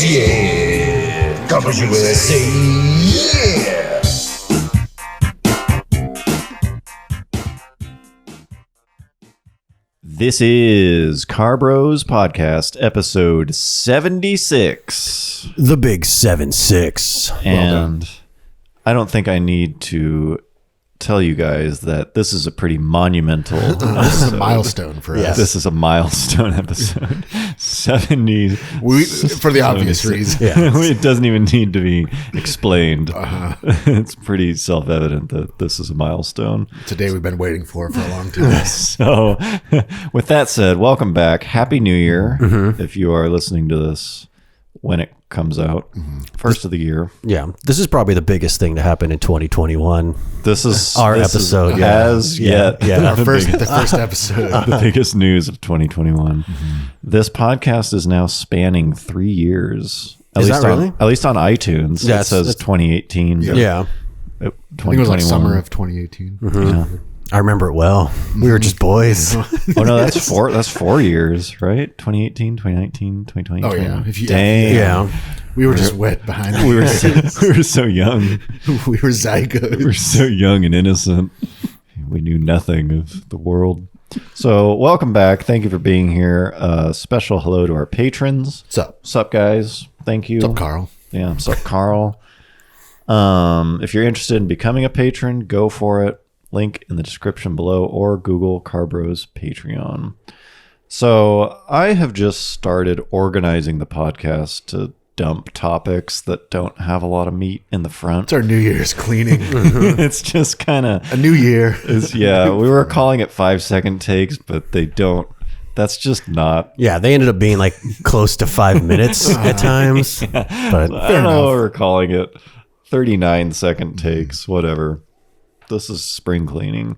yeah. Campus USA, yeah. This is Car Bros Podcast, episode 76. The big 7-6. And I don't think I need to tell you guys that this is a pretty monumental This is a milestone for us. This is a milestone episode. 70. For the obvious reason. Yeah. It doesn't even need to be explained. It's pretty self-evident that this is a milestone. Today we've been waiting for a long time. So, with that said, welcome back. Happy New Year. If you are listening to this when it comes out, first of the year. Yeah. This is probably the biggest thing to happen in 2021. This is Our this episode. is, Yeah. as yet Yeah. The first episode. the biggest news of 2021. This podcast is now spanning 3 years. Is that really? At least on iTunes, Yeah, it says 2018. Yeah. I think it was like summer of 2018. Yeah. I remember it well. We were just boys. Oh no, that's 4 years, right? 2018, 2019, 2020. Oh, yeah. Dang. Yeah. We were just wet behind We were so young. We were zygotes. We were so young and innocent. We knew nothing of the world. So, welcome back. Thank you for being here. Special hello to our patrons. What's up? What's up, guys? Thank you. What's up, Carl? Yeah, what's up, Carl? If you're interested in becoming a patron, go for it. Link in the description below, or Google Car Bros Patreon. So, I have just started organizing the podcast to dump topics that don't have a lot of meat in the front. It's our New Year's cleaning. It's just kind of A new year. yeah, we were calling it 5-second takes, but they don't. That's just not. Yeah. They ended up being like close to 5 minutes at times. But I don't know what we're calling it. 39-second takes, whatever. This is spring cleaning.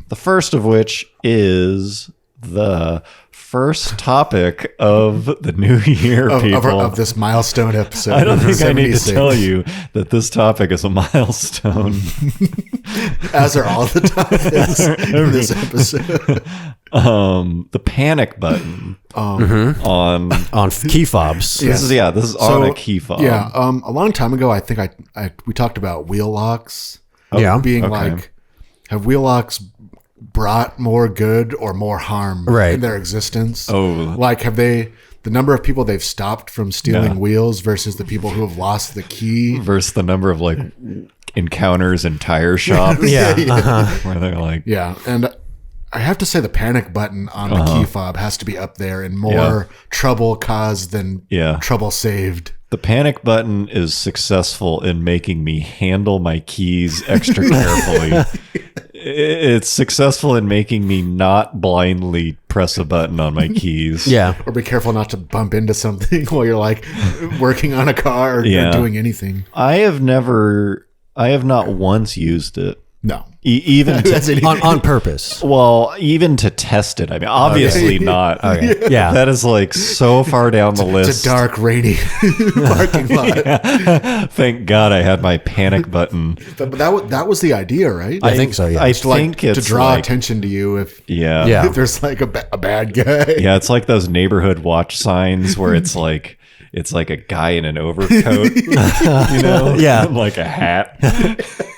The first of which is the first topic of the new year, people. Of this milestone episode. I don't think I need to 76. tell you that this topic is a milestone. As are all the topics in this episode. The panic button on key fobs. this is on a key fob. Yeah. A long time ago, I think we talked about wheel locks. Yeah. Being okay. like, have wheel locks brought more good or more harm Right. in their existence? Oh. Like, have they, the number of people they've stopped from stealing Yeah. wheels versus the people who have lost the key? Versus the number of like encounters in tire shops. Yeah. Where they're like, Yeah. And I have to say the panic button on the key fob has to be up there in more trouble caused than trouble saved. the panic button is successful in making me handle my keys extra carefully. It's successful in making me not blindly press a button on my keys. Yeah. Or be careful not to bump into something while you're like working on a car or doing anything. I have not once used it. No. Even to, On purpose. well, even to test it. I mean, obviously not. Okay. Yeah. That is like so far down the list. It's a dark, rainy parking lot. Thank God I had my panic button. But that was the idea, right? I think so, yeah. I To, like, think it's to draw like, attention to you if yeah. if there's like a bad guy. Yeah, it's like those neighborhood watch signs where it's like a guy in an overcoat, you know? Yeah. Like a hat.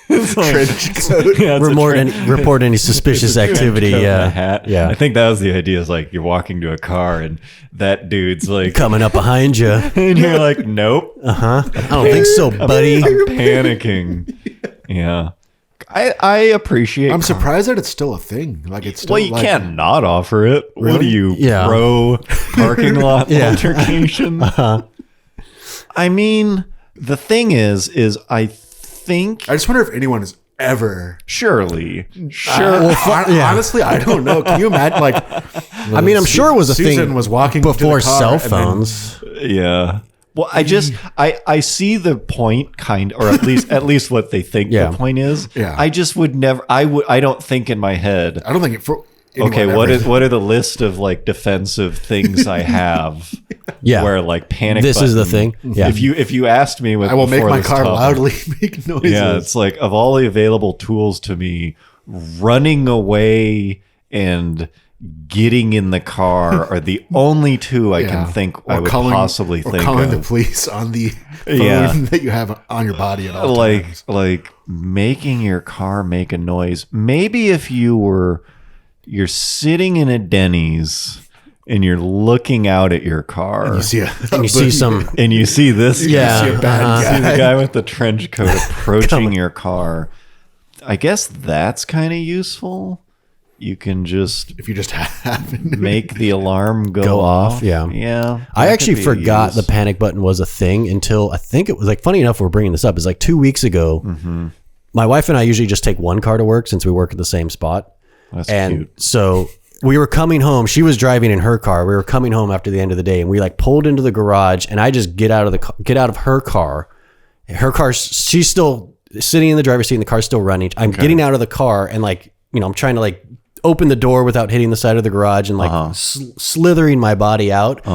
It's like, Trench coat. yeah, it's Report any suspicious activity. coat and a Yeah. hat. Yeah. I think that was the idea, is like you're walking to a car and that dude's like, Coming up behind you. and you're like, nope, I don't think so, buddy. I'm panicking. Yeah. I appreciate I'm surprised that it's still a thing. Like it's still Well, you like, can't not offer it. What are Really? you, Yeah. pro parking lot Yeah. altercation? I mean, the thing is I think I just wonder if anyone has ever. surely, Honestly, I don't know. Can you imagine? Like, I mean, I'm sure it was a Susan thing was walking to the before car cell and then- phones. yeah. Well, I see the point, or at least what they think Yeah. the point is. Yeah. I just would never. I don't think in my head. I don't think it. anyone Okay, ever- what are the list of like defensive things I have? Yeah. Where like panic. This is the button- thing. Yeah. If you asked me, I will make before my this car topic, loudly make noises. yeah, it's like of all the available tools to me, running away and getting in the car are the only two I can think I would possibly think of. Calling the police on the phone that you have on your body at all times. Like making your car make a noise. Maybe if you're sitting in a Denny's and you're looking out at your car, and you see you see this, yeah, you see a bad guy. You see the guy with the trench coat approaching your car. I guess that's kind of useful. You can if you just happen make the alarm go off. Yeah. I actually forgot the panic button was a thing until I think it was like, funny enough, we're bringing this up. It's like 2 weeks ago. Mm-hmm. My wife and I usually just take one car to work since we work at the same spot. That's cute. So we were coming home. She was driving in her car. We were coming home after the end of the day, and we like pulled into the garage, and I just get out of her car. Her car, she's still sitting in the driver's seat, and the car's still running. I'm getting out of the car, and like, I'm trying to like open the door without hitting the side of the garage, and like slithering my body out.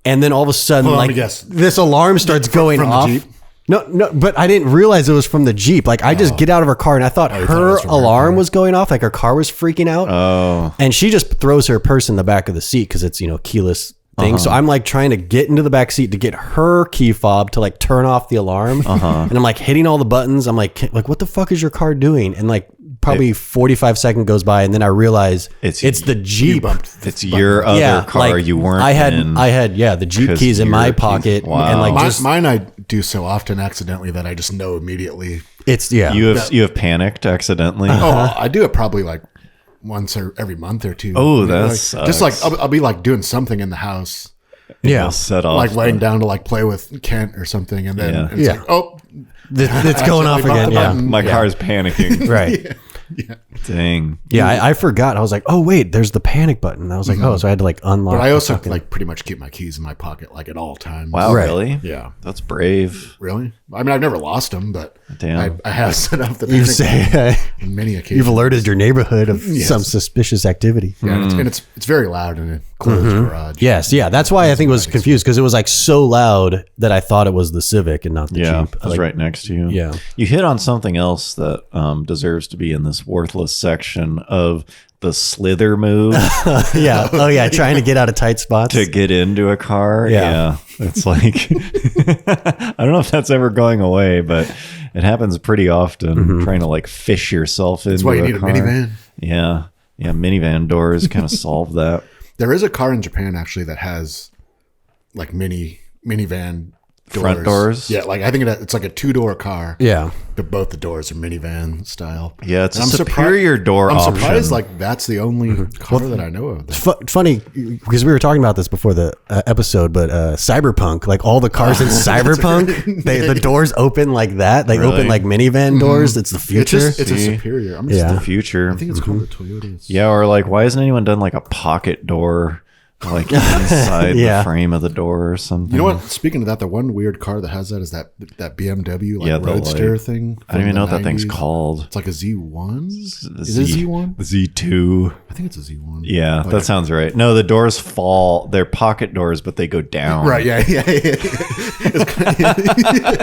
And then all of a sudden, this alarm starts going off. The Jeep? No, but I didn't realize it was from the Jeep. Like, I just get out of her car, and I thought her alarm was going off. Like, her car was freaking out. Oh. And she just throws her purse in the back of the seat because it's, keyless thing. So I'm like trying to get into the back seat to get her key fob to like turn off the alarm. And I'm like hitting all the buttons. I'm like, what the fuck is your car doing? And like, probably 45 seconds goes by, and then I realize it's the Jeep. It's your other car. Like, you weren't. I had the Jeep keys in my pocket. Wow. And like mine I do so often accidentally that I just know immediately. It's You have panicked accidentally. Oh, I do it probably like once or every month or two. Oh, that's just like I'll be like doing something in the house. Yeah, set off like laying down to like play with Kent or something, and then it's like, it's going off again. Yeah, my car's panicking. Right. Yeah. Dang. Yeah, I forgot. I was like, oh wait, there's the panic button. I was like, so I had to like unlock. But I also like pretty much keep my keys in my pocket like at all times. Wow, really? Yeah, that's brave. Really? I mean, I've never lost them, but damn, I have set up the panic on many occasions. You've alerted your neighborhood of some suspicious activity. Yeah, and it's very loud in a closed garage. Yes, yeah, that's why I think I was confused because it was like so loud that I thought it was the Civic and not the Jeep. It was right next to you. Yeah, you hit on something else that deserves to be in this worthless section of the slither move. Yeah. Oh yeah, trying to get out of tight spots to get into a car. Yeah. It's like I don't know if that's ever going away, but it happens pretty often. Trying to like fish yourself into. That's why you need car. A minivan. Yeah, minivan doors kind of solve that. There is a car in Japan actually that has like minivan doors. Front doors. Yeah, like I think it's like a 2-door car. Yeah, but both the doors are minivan style. Yeah, it's a superior door option. I'm surprised like that's the only car that I know of. It's funny because we were talking about this before the episode, but Cyberpunk, like all the cars in Cyberpunk, the doors open like that. They open like minivan doors. It's the future. It's a superior. The future. I think it's called the Toyota. Yeah, or like why hasn't anyone done like a pocket door? Like inside the frame of the door or something. You know what? Speaking of that, the one weird car that has that is that BMW Roadster thing. I don't even know what that thing's called. It's like a Z1. Is it a Z1? Z2. I think it's a Z1. Yeah, that sounds right. No, the doors fall. They're pocket doors, but they go down. Right? Yeah.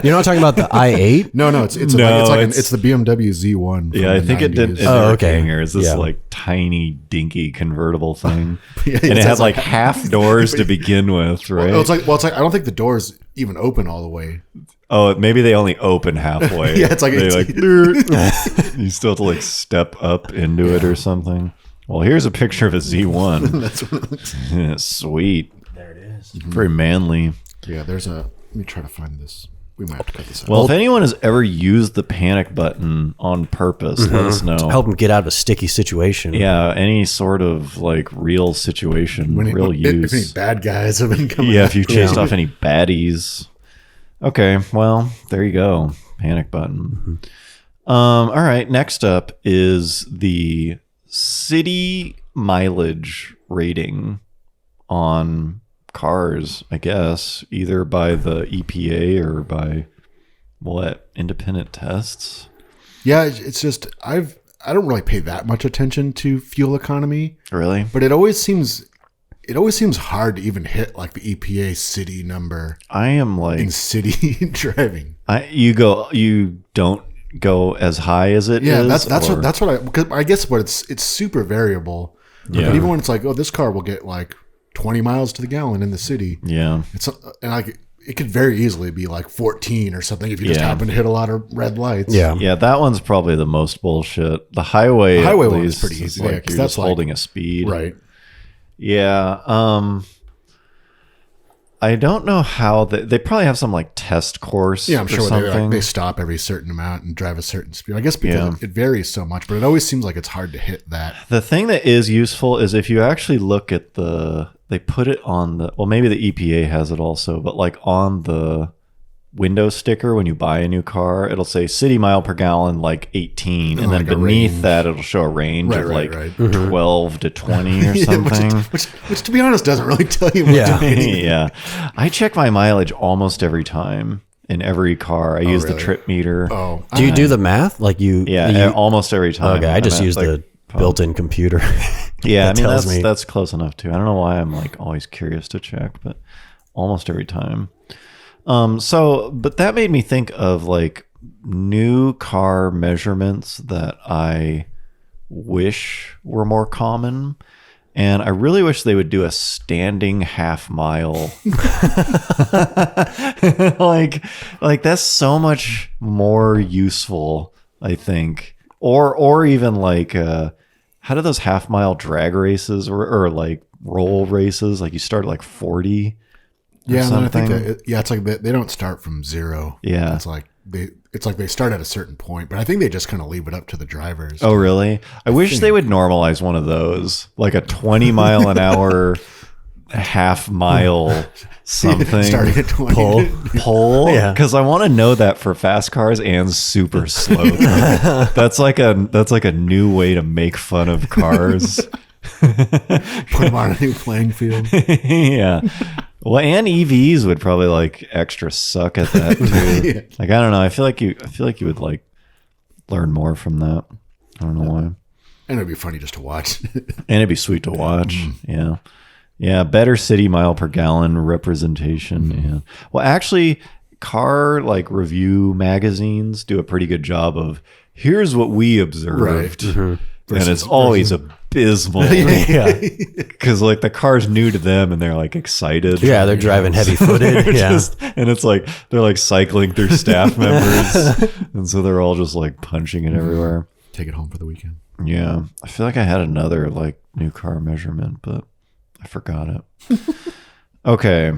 You're not talking about the i8? No, it's the BMW Z1. Yeah, I think it did. Okay. It's this like tiny dinky convertible thing, and it had like half doors to begin with, right? Well, it's like I don't think the doors even open all the way. Oh, maybe they only open halfway. Yeah, it's like you still have to like step up into it or something. Well, here's a picture of a Z1. That's what it looks like. Yeah, sweet. There it is. Very manly. Yeah, let me try to find this. We might have to cut this out. Well, if anyone has ever used the panic button on purpose, let us know. To help them get out of a sticky situation. Yeah, any sort of like real situation, use. If any bad guys have been coming. Yeah, if you chased off any baddies. Okay, well, there you go. Panic button. All right, next up is the city mileage rating on cars, I guess, either by the EPA or by independent tests. Yeah, it's just I don't really pay that much attention to fuel economy. Really? But it always seems hard to even hit like the EPA city number. I am like in city driving. You don't go as high as it is. Yeah, that's what because I guess it's super variable. Yeah. But even when it's like, oh, this car will get like 20 miles to the gallon in the city. Yeah. It's and like it could very easily be like 14 or something if you just happen to hit a lot of red lights. Yeah. Yeah, that one's probably the most bullshit. The highway one is pretty easy. Like Yeah, 'cause you're that's just like- holding a speed. Right. Yeah. I don't know how they probably have some like test course. Yeah, I'm sure or something. they stop every certain amount and drive a certain speed. I guess because it varies so much, but it always seems like it's hard to hit that. The thing that is useful is if you actually look at they put it on the, well, maybe the EPA has it also, but like on the window sticker when you buy a new car, it'll say city mile per gallon like 18, and then like a beneath range. that it'll show a range of Right, like right. 12 to 20 or Yeah, something. which to be honest doesn't really tell you much. Yeah. of anything. Yeah. I check my mileage almost every time in every car. I use the really? trip meter. Oh, Do you do the math? Like you? Yeah, almost every time. Okay, I just use like, the built-in computer. Yeah, I mean tells me. that's close enough too. I don't know why I'm like always curious to check, but almost every time. But that made me think of like new car measurements that I wish were more common. And I really wish they would do a standing half mile. like that's so much more useful, I think. Or even like how do those half mile drag races or like roll races, like you start at like 40? Yeah, and then I something. think it's like they don't start from zero. Yeah. It's like they start at a certain point, but I think they just kind of leave it up to the drivers. Oh, really? I wish they would normalize one of those, like a 20 mile an hour half mile something. Starting at 20. Pull. Yeah. Because I want to know that for fast cars and super slow. That's like a new way to make fun of cars. Put them on a new playing field. Yeah. Well, and EVs would probably like extra suck at that too. Yeah. Like I don't know. I feel like you would like learn more from that. I don't know why. And it'd be funny just to watch. And it'd be sweet to watch. Yeah. Yeah. Better city mile per gallon representation. Yeah. Well, actually, car like review magazines do a pretty good job of here's what we observed. Right. And it's always abysmal. Yeah. Because like the car's new to them and they're like excited. Yeah, they're driving heavy-footed. Yeah. And it's like they're like cycling through staff members. And so they're all just like punching it everywhere. Take it home for the weekend. Yeah. I feel like I had another like new car measurement, but I forgot it. Okay.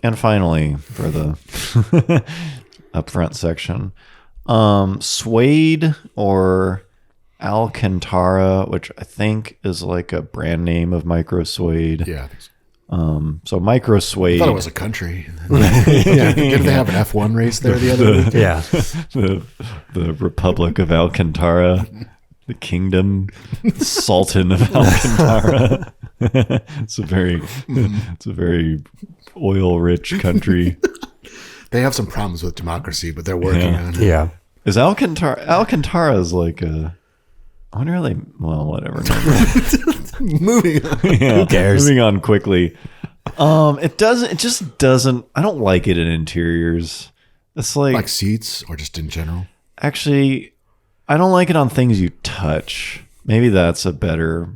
And finally, for the upfront section, suede or Alcantara, which I think is like a brand name of micro suede. Yeah, I think so. So micro suede. I thought it was a country. Did they have an F1 race there the other week? Yeah. the Republic of Alcantara, the kingdom, Sultan of Alcantara. It's a very oil-rich country. They have some problems with democracy, but they're working on it. Yeah. Is Alcantara is like a? I wonder how they. Well, whatever. Moving on. Yeah, Who cares? Moving on quickly. It doesn't. It just doesn't. I don't like it in interiors. It's Like seats or just in general? actually, I don't like it on things you touch. Maybe that's a better.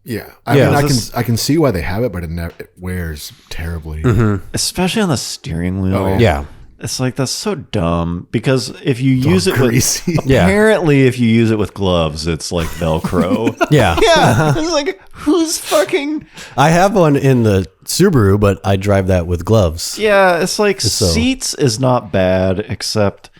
Yeah. Yeah, I can see why they have it, but it wears terribly. Especially on the steering wheel. Oh, Yeah. It's like that's so dumb because if you use it greasy. with Yeah. apparently if you use it with gloves, it's like Velcro. Yeah. Yeah, it's like who's fucking I have one in the Subaru, but I drive that with gloves. yeah. It's like So- seats is not bad, except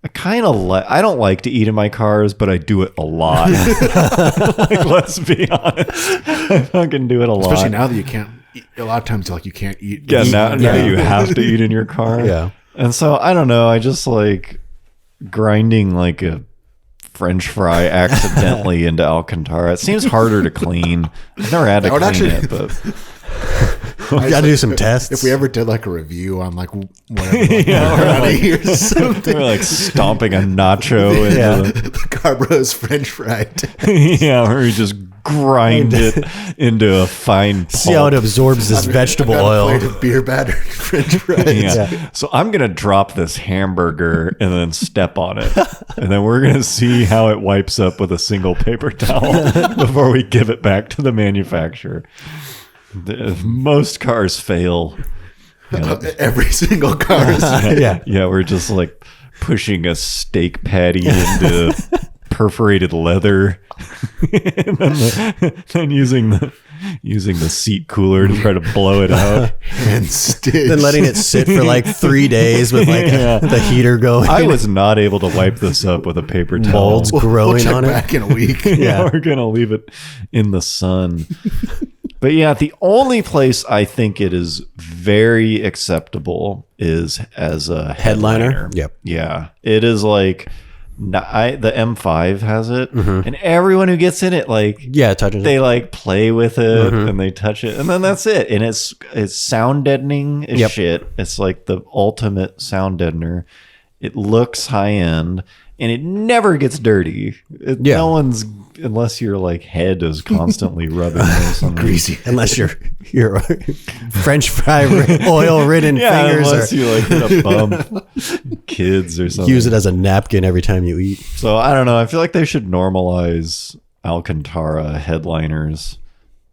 I kind of I don't like to eat in my cars, but I do it a lot. Like, let's be honest, I fucking do it a lot. Especially now that you can't eat. A lot of times, like you can't eat. Yeah, now Yeah. you have to eat in your car. Yeah. And so I don't know. I just like grinding like a French fry accidentally into Alcantara. It seems harder to clean. I've never had to That would clean actually- it, but You gotta do some tests. If we ever did like a review on like whatever, like, morality or something, we're like stomping a nacho into Yeah. the Carbros French fry. yeah, where we just grind it into a fine pulp. See how it absorbs this vegetable I've got a oil. plate of beer battered French fries. Yeah. So I'm going to drop this hamburger and then step on it. And then we're going to see how it wipes up with a single paper towel before we give it back to the manufacturer. Most cars fail. Every single car is Yeah, we're just like pushing a steak patty into perforated leather and then using the seat cooler to try to blow it out and stitch. Then letting it sit for like 3 days with like the heater going. I was not able to wipe this up with a paper towel. Molds growing check on it. back in a week. Yeah, we're gonna leave it in the sun. But yeah, the only place I think it is very acceptable is as a headliner. Yep. Yeah, it is like the M5 has it, and everyone who gets in it Touches they it. like play with it and they touch it, and then that's it. And it's sound deadening as shit. It's like the ultimate sound deadener. It looks high end, and it never gets dirty. No one's, unless your like head is constantly rubbing or something. Greasy. Unless your French fry oil ridden fingers unless or you like hit a bump, kids or something. use it as a napkin every time you eat. So I don't know. I feel like they should normalize Alcantara headliners,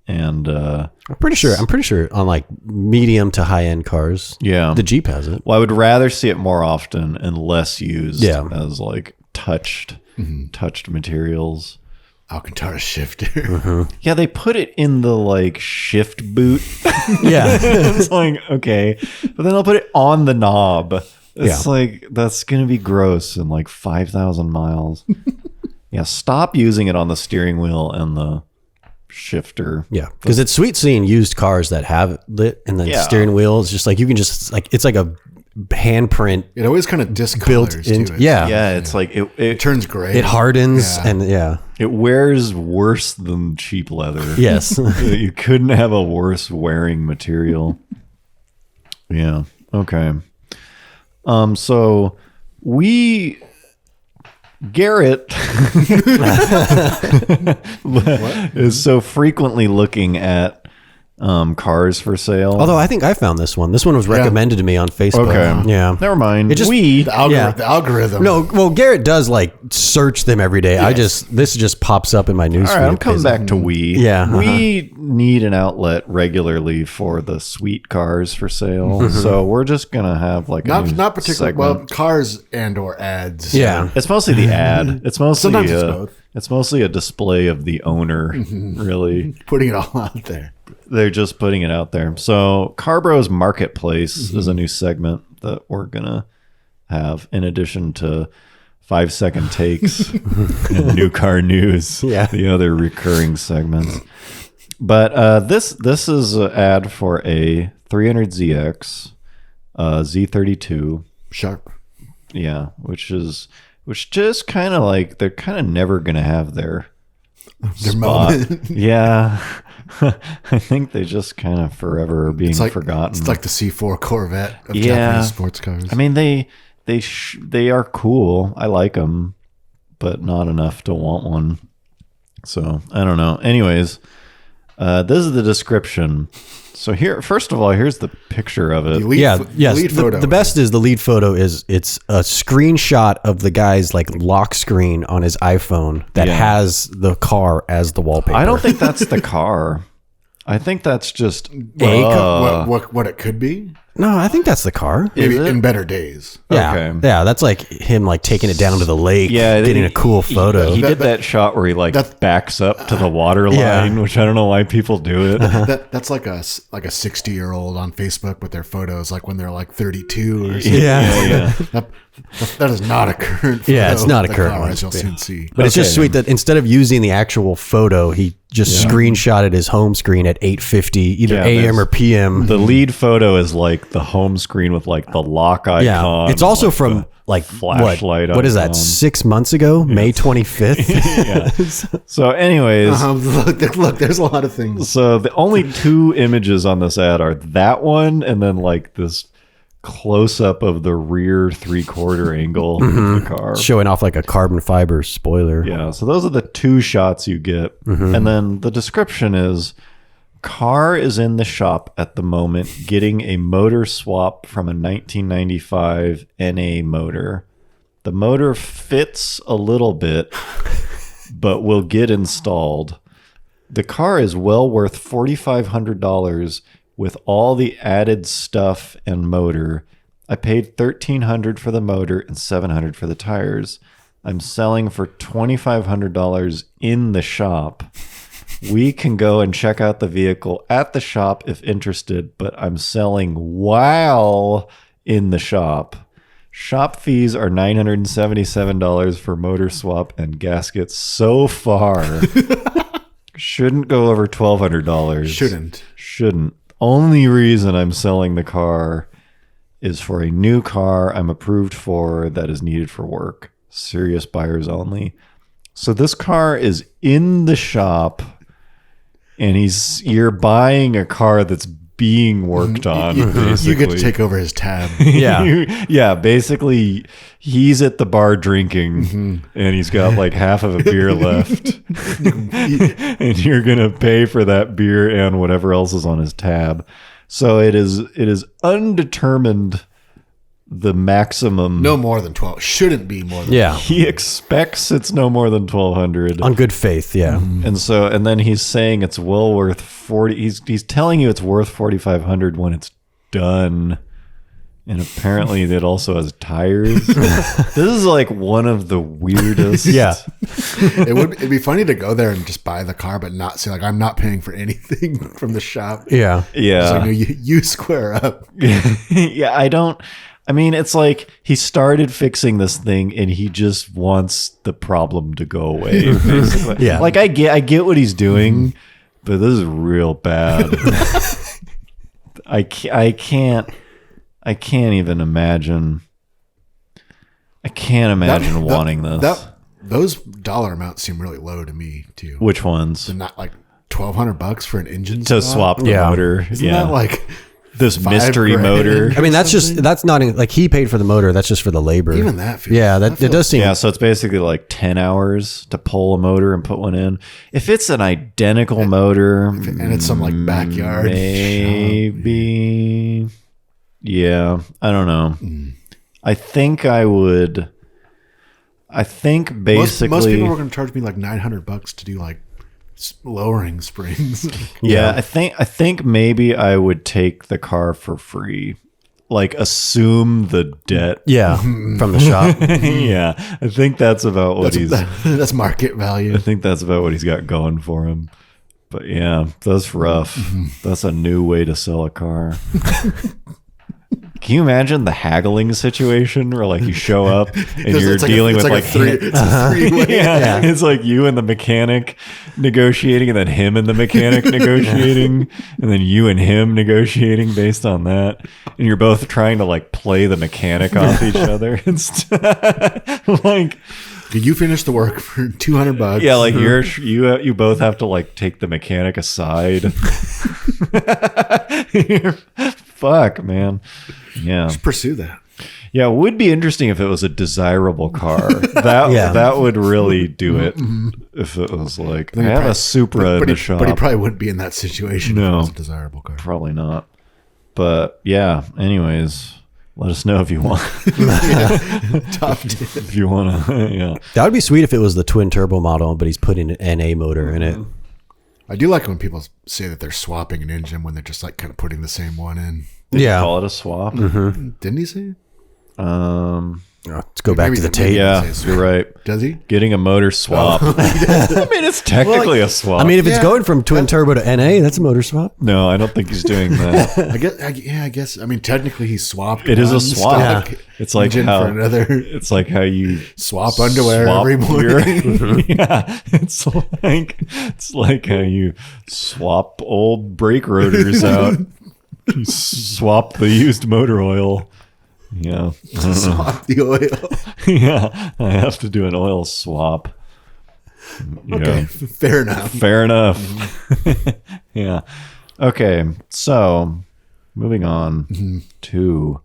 and I'm pretty sure on like medium to high end cars, yeah, the Jeep has it. well, I would rather see it more often and less used Yeah. as like touched materials. Alcantara shifter. Yeah, they put it in the like shift boot. Yeah. It's like, okay, but then they'll put it on the knob. It's Yeah. like, that's gonna be gross in like 5,000 miles. Yeah, stop using it on the steering wheel and the shifter. Yeah, because it's sweet seeing used cars that have lit, and then Yeah. steering wheel is just like you can just like it's like a handprint It always kind of discolors built too. into. It's- Yeah, Yeah, it's like It it turns gray. it hardens Yeah. and it wears worse than cheap leather. yes, You couldn't have a worse wearing material. Yeah. Okay. So Garrett is so frequently looking at cars for sale. Although I think I found this one. This one was recommended to me on Facebook. Okay. Yeah. Never mind. It just- the Yeah. algorithm. No, well, Garrett does like search them every day. This just pops up in my newsfeed. All right, I'm coming back to we. Yeah, We need an outlet regularly for the sweet cars for sale. So we're just gonna have like a new not particularly. segment. Well, cars and or ads. Yeah. It's mostly the ad. It's mostly Sometimes it's both. It's mostly a display of the owner. Really, Putting it all out there. they're just putting it out there. So Carbros Marketplace is a new segment that we're gonna have in addition to 5-second takes and new car news. Yeah. The other recurring segments. But this is an ad for a 300ZX Z32. Sharp. Yeah, which just kind of like they're kind of never gonna have their spot. moment. Yeah, I think they just kind of forever are being It's like forgotten. It's like the C4 Corvette of Yeah. Japanese sports cars. I mean, they are cool. I like them, but not enough to want one. So I don't know. Anyways, this is the description. So here, first of all, here's the picture of it. The lead Yeah, pho- yes. lead photo. The best is the lead photo is it's a screenshot of the guy's like lock screen on his iPhone that Yeah. has the car as the wallpaper. I don't think that's the car. I think that's just what it could be. No, I think that's the car. Maybe it? in better days. Yeah, Okay. yeah, that's like him like taking it down to the lake, getting a cool photo. He did that shot where he like backs up to the water Yeah. line, which I don't know why people do it. That's like a 60-year-old on Facebook with their photos, like when they're like 32 or something. yeah. That is not a current. Yeah, photo it's not of a the current car, one. as you'll soon see. But it's just Okay. sweet that instead of using the actual photo, he just screenshotted his home screen at 8:50, either Yeah, AM or PM. The lead photo is like the home screen with like the lock icon. Yeah, it's also like from the like flashlight. What is that? icon. 6 months ago, May 25th. So, anyways, Look, there's a lot of things. so the only two images on this ad are that one and then like this close up of the rear 3/4 angle of the car. Showing off like a carbon fiber spoiler. Yeah, so those are the 2 shots you get. And then the description is, car is in the shop at the moment getting a motor swap from a 1995 NA motor. The motor fits a little bit, but will get installed. The car is well worth $4,500 with all the added stuff and motor. I paid $1,300 for the motor and $700 for the tires. I'm selling for $2,500 in the shop. We can go and check out the vehicle at the shop if interested, but I'm selling while in the shop. Shop fees are $977 for motor swap and gaskets so far. Shouldn't go over $1,200. Shouldn't. Only reason I'm selling the car is for a new car I'm approved for that is needed for work. Serious buyers only. So this car is in the shop, and you're buying a car that's being worked on. You get to take over his tab. Yeah, basically he's at the bar drinking and he's got like half of a beer left. And you're going to pay for that beer and whatever else is on his tab. So it is undetermined the maximum. No more than 12. Shouldn't be more than. Yeah. He expects it's no more than 1,200 on good faith. Yeah. And then he's saying it's well worth 40. He's telling you it's worth 4,500 when it's done. And apparently it also has tires. This is like one of the weirdest. Yeah. It'd be funny to go there and just buy the car, but not say like, I'm not paying for anything from the shop. Yeah. Yeah. So you square up. Yeah. I mean, it's like he started fixing this thing and he just wants the problem to go away. Basically. Yeah. Like I get what he's doing, but this is real bad. I can't even imagine. I can't imagine wanting this. Those dollar amounts seem really low to me too. Which ones? So not like $1,200 for an engine To swap the motor. Isn't that like this mystery $5,000? motor? I mean, that's not like he paid for the motor. That's just for the labor. Even that feels, it does seem. Yeah, so it's basically like 10 hours to pull a motor and put one in. If it's an identical motor, and it's some like backyard maybe. Yeah, I don't know. I think I would. I think basically most people were going to charge me like $900 to do like lowering springs. Yeah, I think maybe I would take the car for free. Like assume the debt. Yeah, from the shop. Yeah, I think that's about what that's market value. I think that's about what he's got going for him. But yeah, that's rough. That's a new way to sell a car. Can you imagine the haggling situation where like you show up and you're dealing with like it's a three-way. Yeah, it's like you and the mechanic negotiating, and then him and the mechanic negotiating, and then you and him negotiating based on that, and you're both trying to like play the mechanic off each other and stuff. Like, did you finish the work for $200? yeah, like you both have to like take the mechanic aside. Fuck, man. Yeah. Just pursue that. Yeah, it would be interesting if it was a desirable car. That would really do it. If it was like, I have a Supra in the shop. But he probably wouldn't be in that situation if it was a desirable car. Probably not. But yeah, anyways, let us know if you want. Top tip. If you want to, yeah. That would be sweet if it was the twin turbo model, but he's putting an NA motor in it. I do like when people say that they're swapping an engine when they're just like kind of putting the same one in. Did you call it a swap? Didn't he say? Let's go back to the tape. Yeah, you're right. Does he? Getting a motor swap. I mean, it's technically a swap. I mean, if it's going from twin turbo to NA, that's a motor swap. No, I don't think he's doing that. I guess. I mean, technically, he swapped. It is a swap. stock It's like engine how for another. It's like how you Swap underwear every morning. Yeah, it's like how you swap old brake rotors out. You swap the used motor oil. Yeah. Swap the oil. Yeah. I have to do an oil swap. Okay. Yeah. Fair enough. Fair enough. Yeah. Okay. So moving on to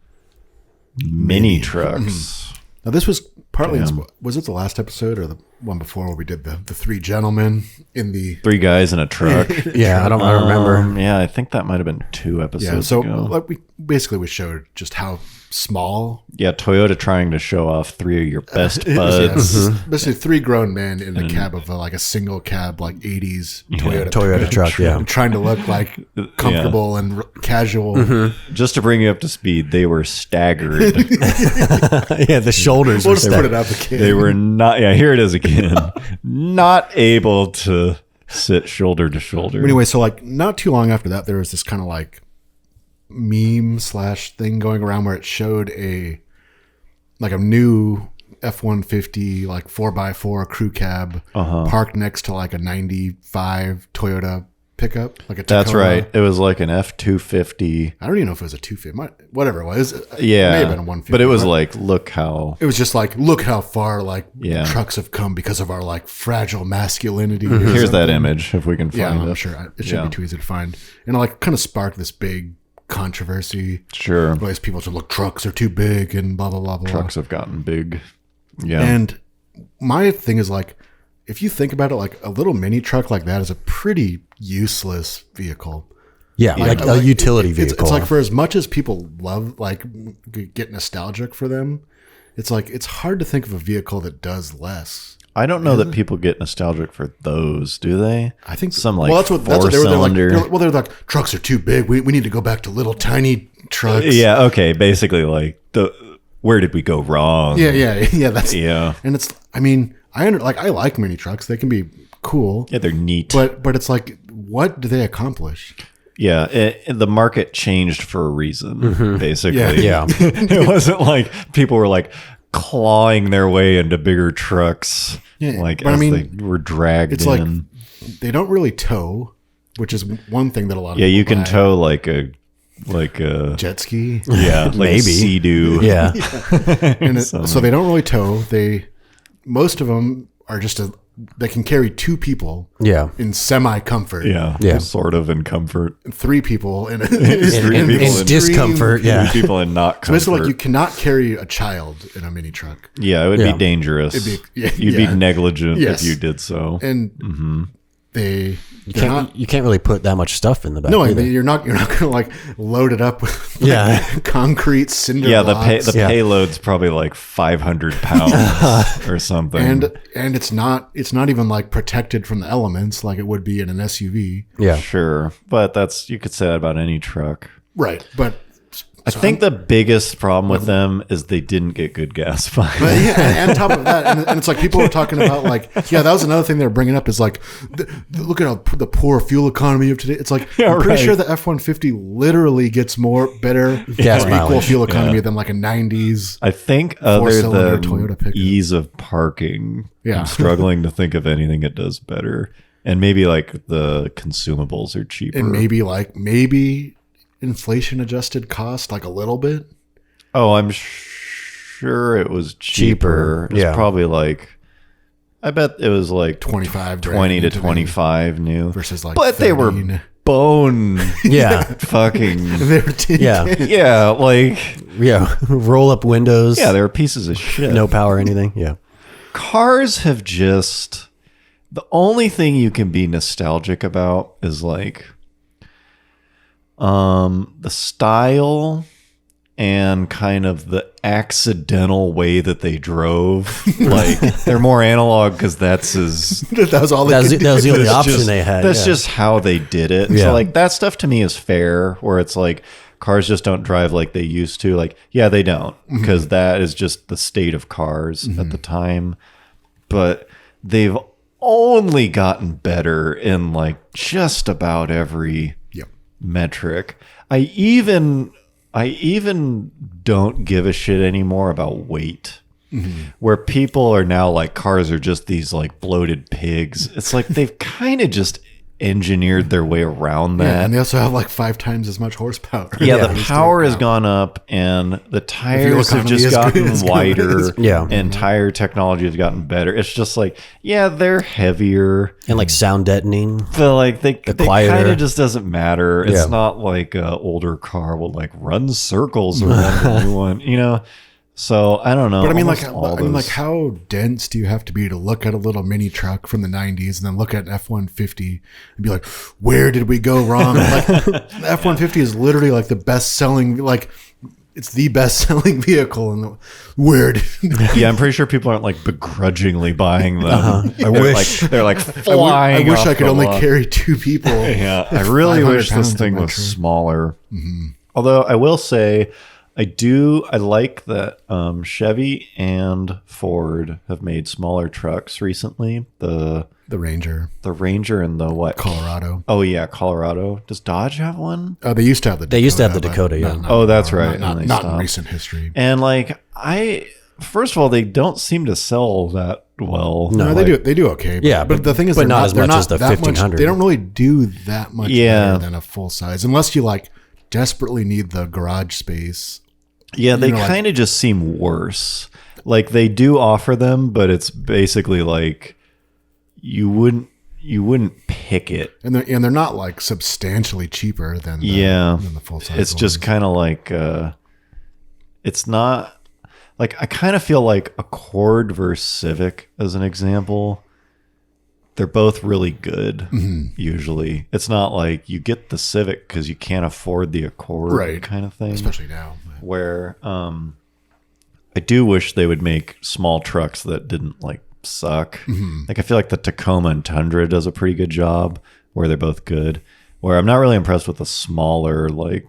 Minitrucks. Now this was partly, was it the last episode or the one before where we did the three gentlemen in the 3 guys in a truck. Yeah, I don't remember. Yeah, I think that might have been 2 episodes so ago. like we showed just how small. Yeah, Toyota trying to show off 3 of your best buds. Basically 3 grown men in the cab of like a single cab, like 80s Toyota truck, yeah. Trying to look like comfortable and casual. Just to bring you up to speed, they were staggered. Yeah, the shoulders. We'll just put it up again. They were not, here it is again, not able to sit shoulder to shoulder. Anyway, so like not too long after that, there was this kind of like meme / thing going around where it showed a new F-150 like 4x4 crew cab parked next to like a 95 Toyota pickup, like a Tacoma. That's right. It was like an F-250. I don't even know if it was a 250, whatever it was. Yeah, it may have been a 150, but it was like, look how. It was just like, look how far like trucks have come because of our like fragile masculinity. Here's that image if we can find yeah, it. I'm sure it should be too easy to find, and it like kind of sparked this big controversy. Sure, these people said, look, trucks are too big and blah blah blah blah. Trucks have gotten big. Yeah, and my thing is like, if you think about it, like a little mini truck like that is a pretty useless vehicle. Yeah, like a utility vehicle. It's like, for as much as people love, like, get nostalgic for them, it's like, it's hard to think of a vehicle that does less. I don't know that people get nostalgic for those, do they? I think some like that's what they were cylinder. They're like, trucks are too big. We need to go back to little tiny trucks. Yeah, okay. Basically, like where did we go wrong? Yeah. That's yeah. And it's, I mean, I like mini trucks. They can be cool. Yeah, they're neat. But it's like, what do they accomplish? Yeah, the market changed for a reason, basically. Yeah. It wasn't like people were like clawing their way into bigger trucks, like as they were dragged it's in. Like they don't really tow, which is one thing that a lot of people you can buy. tow like a jet ski. Yeah, like maybe. a Sea-Doo. Yeah. And so they don't really tow. Most of them are just they can carry 2 people in semi-comfort. Yeah, sort of in comfort. 3 people in discomfort. 3 people in not comfort. So basically, like, you cannot carry a child in a mini truck. Yeah, it would be dangerous. You'd be negligent if you did so. And you can't really put that much stuff in the back. No, you're not going to like load it up with concrete cinder blocks. The payload's probably like 500 pounds or something. And it's not even like protected from the elements like it would be in an SUV. Yeah, sure, but you could say that about any truck, right? But I think the biggest problem with them is they didn't get good gas mileage. And on top of that, and it's like people were talking about like, that was another thing they were bringing up is like, look at the poor fuel economy of today. It's like, I'm pretty sure the F-150 literally gets better gas or mileage. equal fuel economy than like a 90s. I think other than Toyota pickup. ease of parking, Yeah. I'm struggling to think of anything it does better. And maybe like the consumables are cheaper. And maybe inflation adjusted cost like a little bit. Oh, I'm sure it was cheaper. It's probably like, I bet it was like 20 to 25 new versus like, but 13. they were bone fucking they were roll up windows. They were pieces of shit. No power or anything. Cars have just, the only thing you can be nostalgic about is like the style and kind of the accidental way that they drove. Like they're more analog because that was the only option they had. That's just how they did it. So like that stuff to me is fair, where it's like cars just don't drive like they used to. Like, they don't, because that is just the state of cars at the time. But they've only gotten better in like just about every metric. I even don't give a shit anymore about weight. Where people are now like, cars are just these like bloated pigs. It's like they've kind of just engineered their way around Yeah, that. and they also have like 5 times as much horsepower. Yeah, the power has gone up, and the tires have economy just is good, gotten it's good. wider. Yeah. And tire technology has gotten better. It's just like, yeah, they're heavier, And like sound deadening. but like they quieter. kind of just doesn't matter. It's Yeah. not like an older car will like run circles around the new one, you know. So I don't know. But I mean, Almost how dense do you have to be to look at a little mini truck from the 90s and then look at an F-150 and be like, where did we go wrong? Like, the F-150 is literally like the best selling, like, it's the best selling vehicle. And where did yeah, I'm pretty sure people aren't like begrudgingly buying them. I wish. They're like flying. I wish off I could the only lot. carry 2 people. Yeah, I really 500 wish this pounds thing in my was trunk. smaller. Although I will say, I like that Chevy and Ford have made smaller trucks recently. The Ranger, Ranger and the what? Colorado. Oh yeah, Colorado. Does Dodge have one? They used to have the Dakota. They used to have the but Dakota, yeah. Oh, that's right. Not, And they not in stopped. recent history. And like first of all, they don't seem to sell that well. No. No, they do okay. Yeah, but the thing is, but they're not as they're much as the that much- 1500. They don't really do that much Yeah. better than a full size, unless you like desperately need the garage space. Yeah, they You know, like- kind of just seem worse. Like they do offer them, but it's basically like you wouldn't pick it. And they're not like substantially cheaper than the full size. It's just kind of like it's not like I kind of feel like Accord versus Civic as an example. They're both really good. Usually, it's not like you get the Civic because you can't afford the Accord, Right. kind of thing. especially now. Where I do wish they would make small trucks that didn't like suck. Like I feel like the Tacoma and Tundra does a pretty good job where they're both good. Where I'm not really impressed with the smaller like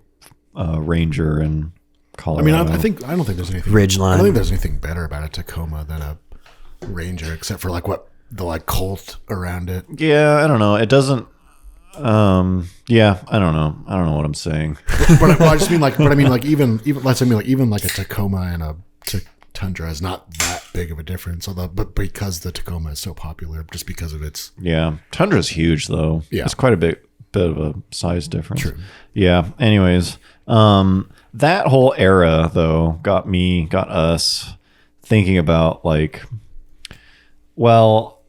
Ranger and I Colorado. mean, I don't think there's anything. Ridgeline. I don't think there's anything better about a Tacoma than a Ranger, except for like what the like Colt around it. Yeah, I don't know. It doesn't. Yeah, I don't know. I don't know what I'm saying. But I just mean like, even let's say even like a Tacoma and a Tundra is not that big of a difference. Although, but because the Tacoma is so popular, just because of its Yeah, Tundra's huge though. Yeah. It's quite a bit of a size difference. True. Yeah. Anyways, that whole era though got us thinking about like, well,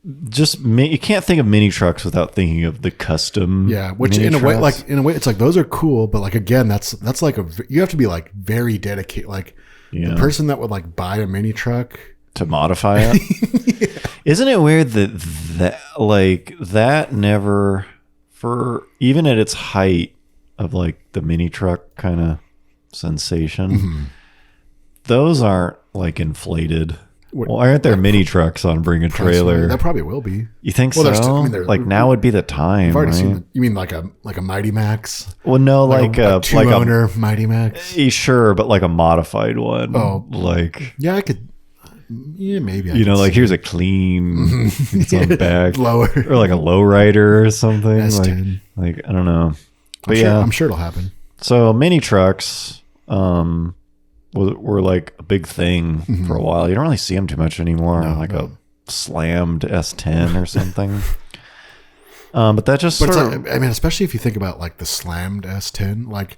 you can't think of mini trucks without thinking of the custom. yeah, which mini in a way, trucks. it's like those are cool, but like again, that's like you have to be like very dedicated, like. Yeah. The person that would like buy a mini truck to modify it. Isn't it weird that never, for even at its height of like the mini truck kind of sensation, those aren't like inflated. Well, aren't there mini trucks on Bring a Trailer? that probably will be. You think Well, so? Like now would be the time. I've already right? seen. You mean like a Mighty Max? Well, no, like a a two-owner Mighty Max. Sure, but like a modified one. Oh. Like Yeah, I could. Yeah, maybe. I you know, could like see here's a clean it's on back lower. or like a lowrider or something. S10. Like I don't know, but I'm sure it'll happen. So mini trucks were like a big thing for a while. You don't really see them too much anymore. A slammed S10 or something. But that just But sort it's of, like, I mean, especially if you think about like the slammed S10, like,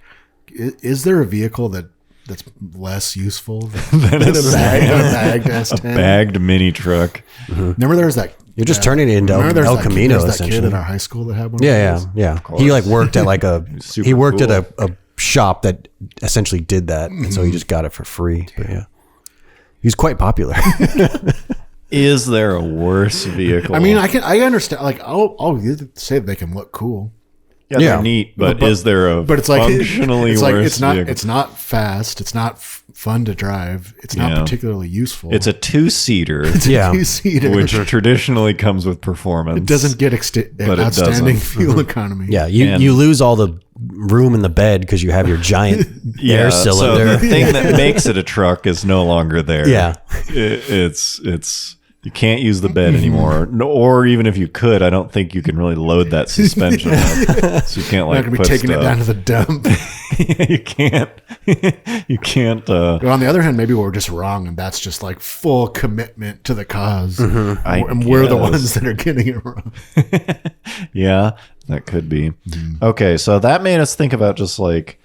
is there a vehicle that's less useful than a bagged S10? bagged mini truck. Remember there was that. You're just turning it into Remember there's El that Camino, that kid essentially. in our high school that had one. Yeah, of yeah, those? yeah. He like worked at like Super he worked cool. at a shop that essentially did that, and so he just got it for free. But yeah, he's quite popular. Is there a worse vehicle? I mean, I understand. Like, I'll say they can look cool, yeah, yeah. they're neat, but is there a but it's like functionally it's worse like it's not vehicle? it's not fast. It's not fun to drive. It's not Yeah. particularly useful. It's a two-seater, Yeah. two-seater, which traditionally comes with performance. it doesn't get But it outstanding doesn't. fuel economy. Yeah, you lose all the room in the bed because you have your giant air So cylinder. the thing that makes it a truck is no longer there. Yeah. It's you can't use the bed anymore. No, or even if you could, I don't think you can really load that suspension up. So you can't You're like not gonna be put taking it stuff. down to the dump. You can't. You can't. But on the other hand, maybe we're just wrong, and that's just like full commitment to the cause, and we're the ones that are getting it wrong. Yeah, that could be. Okay, so that made us think about just like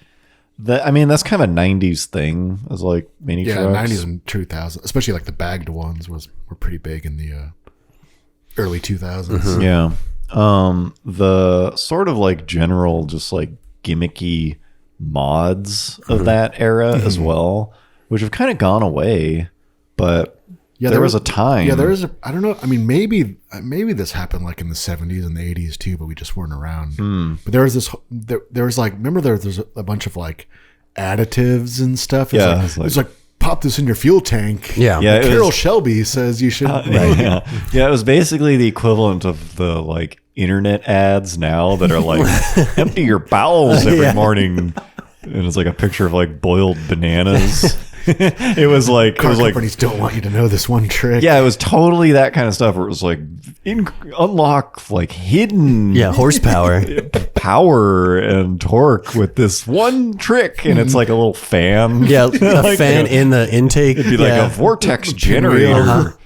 that. I mean, that's kind of a '90s thing. As like mini Yeah, trucks. '90s and 2000s, especially like the bagged ones were pretty big in the early 2000s. Yeah. The sort of like general, just like gimmicky mods of that era as well, which have kind of gone away, but there was a time. Yeah, there is I don't know. I mean, maybe this happened like in the 70s and the 80s too, but we just weren't around. But there was there was like, remember there's a bunch of like additives and stuff. It's like pop this in your fuel tank. Yeah. Carol Shelby says you should. Yeah, it was basically the equivalent of the like internet ads now that are like empty your bowels every morning, and it's like a picture of like boiled bananas. It was like companies don't want you to know this one trick. Yeah, it was totally that kind of stuff where it was like unlock like hidden horsepower, power and torque with this one trick, and it's like a little fan. Yeah, a fan in the intake. It'd be like a vortex generator.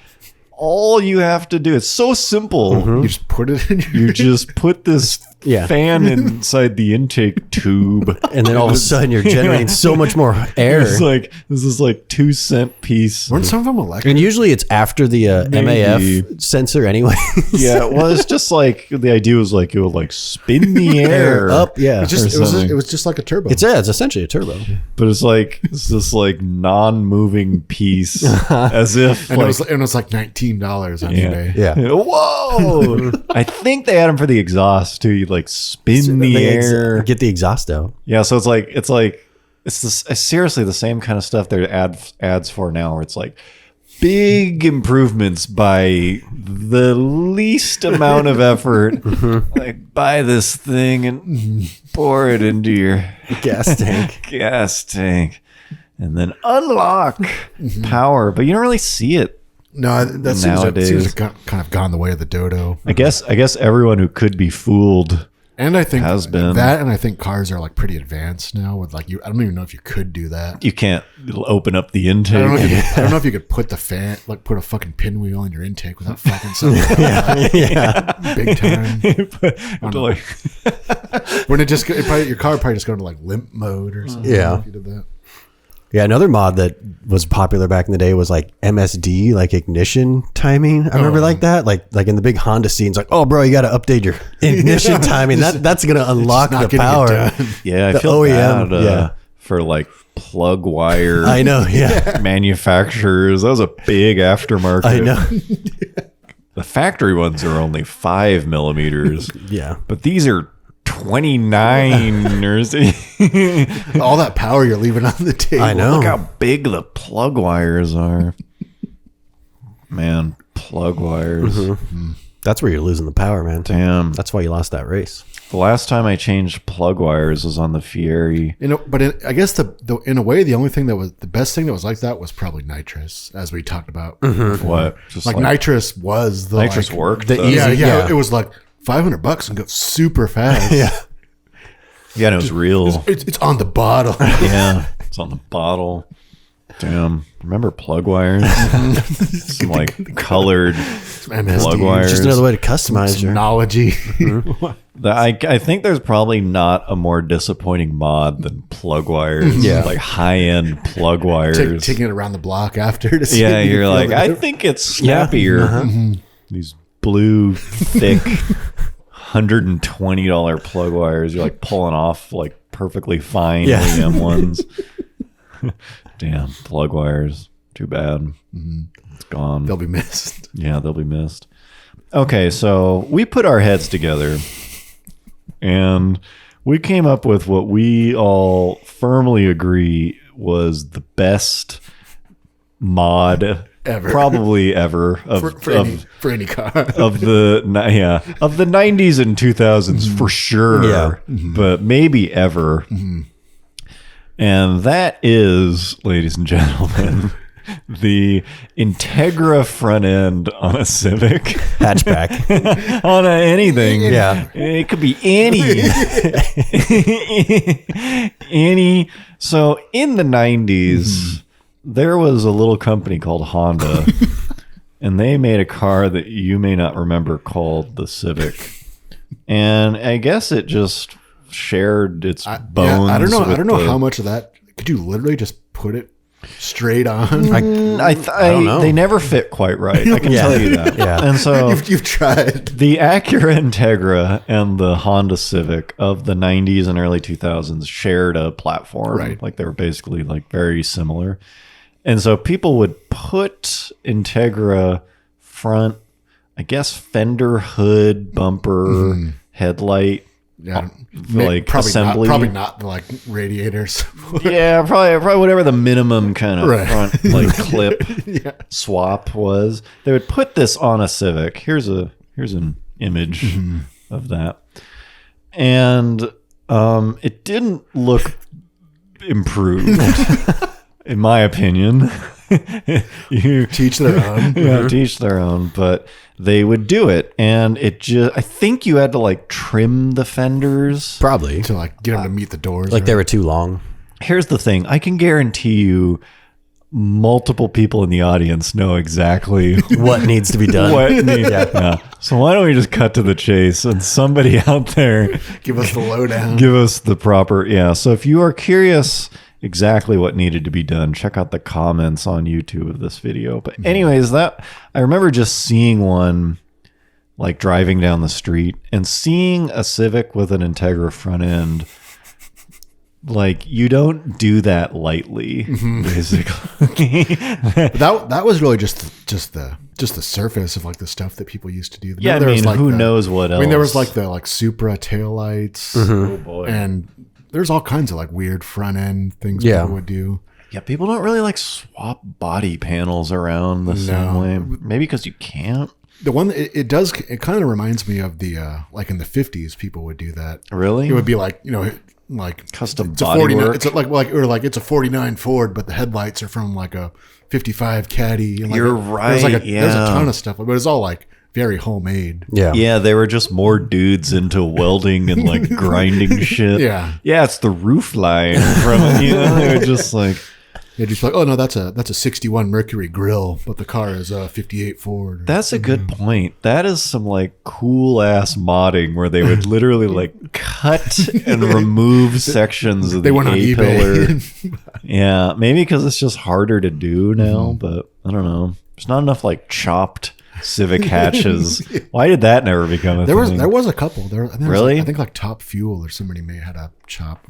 All you have to do, it's so simple. You just put it in You just put this fan inside the intake tube, and then all of a sudden you're generating so much more air. It's like this is like 2-cent piece. Weren't some of them electric? And usually it's after the MAF sensor anyway. Yeah, well, it's just like the idea was like it would like spin the air up. Yeah, it was just like a turbo. It's essentially a turbo. but it's this like non-moving piece, as if and like, it was like $19 on eBay. Yeah. Whoa! I think they had them for the exhaust too. You like spin the air, get the exhaust out. Yeah, so it's seriously the same kind of stuff they're ads for now, where it's like big improvements by the least amount of effort. Like buy this thing and pour it into your Gas tank. And then unlock power, but you don't really see it. No, that seems to kind of gone the way of the dodo. I guess everyone who could be fooled. And I think has been that, and I think cars are like pretty advanced now. With like I don't even know if you could do that. You can't open up the intake. I don't know if you could put the fan, like put a fucking pinwheel in your intake without fucking something. Big time. When your car probably just go into like limp mode or something. Yeah. If you did that. Yeah, another mod that was popular back in the day was like MSD, like ignition timing. I remember like that, like in the big Honda scenes, like, oh, bro, you got to update your ignition timing. That's gonna unlock the power. Yeah, I the feel OEM, bad for like plug wire. I know, manufacturers. That was a big aftermarket. I know. The factory ones are only 5 millimeters. Yeah, but these are 29 or all that power you're leaving on the table. I know. Look how big the plug wires are. Man, plug wires. That's where you're losing the power, man. Damn. That's why you lost that race. The last time I changed plug wires was on the Fieri. I guess in a way, the only thing that was the best thing that was like that was probably nitrous, as we talked about. What? Just like nitrous was the nitrous worked. Yeah. It was like $500 and go super fast. Yeah, and it was real. It's on the bottle. Yeah, it's on the bottle. Damn. Remember plug wires? Some like colored plug wires. Just another way to customize your technology. I think there's probably not a more disappointing mod than plug wires. Yeah. Like high-end plug wires. Taking it around the block after to see. Yeah, you're like, I think it's snappier. These blue, thick, $120 plug wires. You're like pulling off like perfectly fine OEM ones. Damn, plug wires. Too bad. It's gone. They'll be missed. Yeah, they'll be missed. Okay, so we put our heads together and we came up with what we all firmly agree was the best mod ever, probably ever for any car of the 90s and 2000s for sure, but maybe ever. And that is, ladies and gentlemen, the Integra front end on a Civic. Hatchback. On anything. Yeah. It could be any. So in the 90s, there was a little company called Honda, and they made a car that you may not remember called the Civic. And I guess it just shared its bones. I don't know. I don't know with how much of that could you literally just put it straight on. I don't know. They never fit quite right. I can tell you that. Yeah. And so you've tried. the Acura Integra and the Honda Civic of the 90s and early 2000s shared a platform. Right. Like they were basically like very similar. And so people would put Integra front, I guess, fender, hood, bumper, headlight, like assembly. Probably not like radiators. Yeah, probably whatever the minimum kind of Right. front like clip swap was. They would put this on a Civic. Here's an image of that, and it didn't look improved, in my opinion. You Teach their own. teach their own, but they would do it, and it just—I think you had to like trim the fenders. Probably. To like get them to meet the doors. Like they were too long. Here's the thing: I can guarantee you, multiple people in the audience know exactly What needs to be done. what needs. Yeah. So why don't we just cut to the chase and somebody out there give us the lowdown. give us the proper? Yeah. So if you are curious exactly what needed to be done, check out the comments on YouTube of this video. But anyways, that I remember just seeing one like driving down the street and seeing a Civic with an Integra front end. Like you don't do that lightly, basically. But that was really just the surface of like the stuff that people used to do. Yeah, There I was, mean, like, who the- knows what else? I mean, there was like the Supra taillights, Oh boy. and there's all kinds of like weird front end things Yeah. people would do. Yeah, people don't really like swap body panels around the same way. Maybe because you can't. The one it kind of reminds me of the like in the 50s people would do that. Really? It would be like, like Custom it's a body 49 work? it's it's a 49 Ford, but the headlights are from like a 55 Caddy. And like You're there's right, there's a yeah. ton of stuff, but it's all like very homemade. Yeah. Yeah, they were just more dudes into welding and like grinding shit. Yeah. Yeah, it's the roof line from they were just like They're just like, oh no, that's a 61 Mercury grill, but the car is a 58 Ford. that's a good point. That is some like cool ass modding where they would literally like cut and remove sections of They the went on A-pillar. eBay. Yeah, maybe because it's just harder to do now, but I don't know. There's not enough like chopped Civic hatches. Why did that never become a There thing? was a couple. I think Really? I think like Top Fuel or somebody may had a chop.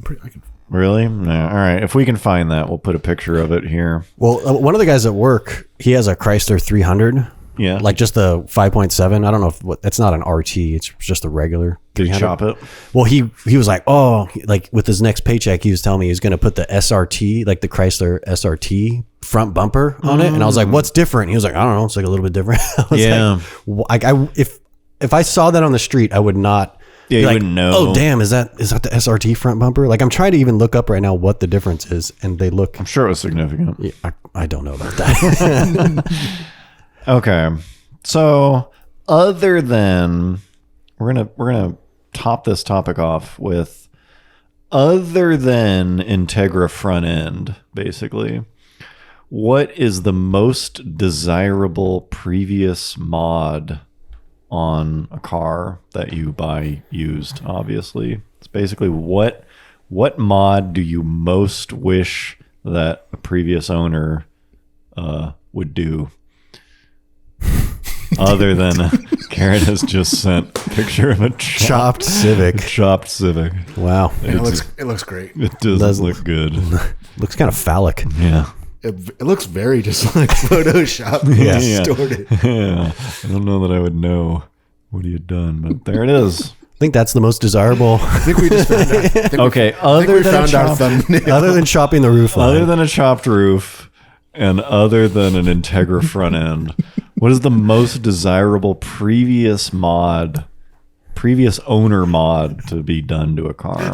Really? No. All right. If we can find that, we'll put a picture of it here. Well, one of the guys at work, he has a Chrysler 300. Yeah. Like just the 5.7. I don't know if it's not an RT. It's just a regular. Did you 300. chop it? Well, he was like, like with his next paycheck, he was telling me he was going to put the SRT, like the Chrysler SRT front bumper on it. And I was like, what's different? He was like, I don't know. It's like a little bit different. I was Yeah. like, if I saw that on the street, I would not. Yeah, be you like, wouldn't know. Oh, damn. Is that the SRT front bumper? Like I'm trying to even look up right now what the difference is. And they look, I'm sure it was significant. yeah, I don't know about that. Okay. So other than we're gonna top this topic off with other than Integra front end, basically, what is the most desirable previous mod on a car that you buy used? Obviously, it's basically what mod do you most wish that a previous owner would do? Other than Karen has just sent a picture of a Chopped Civic. chopped Civic. Wow. It looks great. It doesn't look good. Looks kind of phallic. Yeah. It looks very just like Photoshop. Yeah. Distorted. Yeah. I don't know that I would know what he had done, but there it is. I think that's the most desirable. I think we just found out. Okay. I think we found our thumbnail. Other than chopping the roof line. Other than a chopped roof and other than an Integra front end, what is the most desirable previous mod previous owner mod to be done to a car?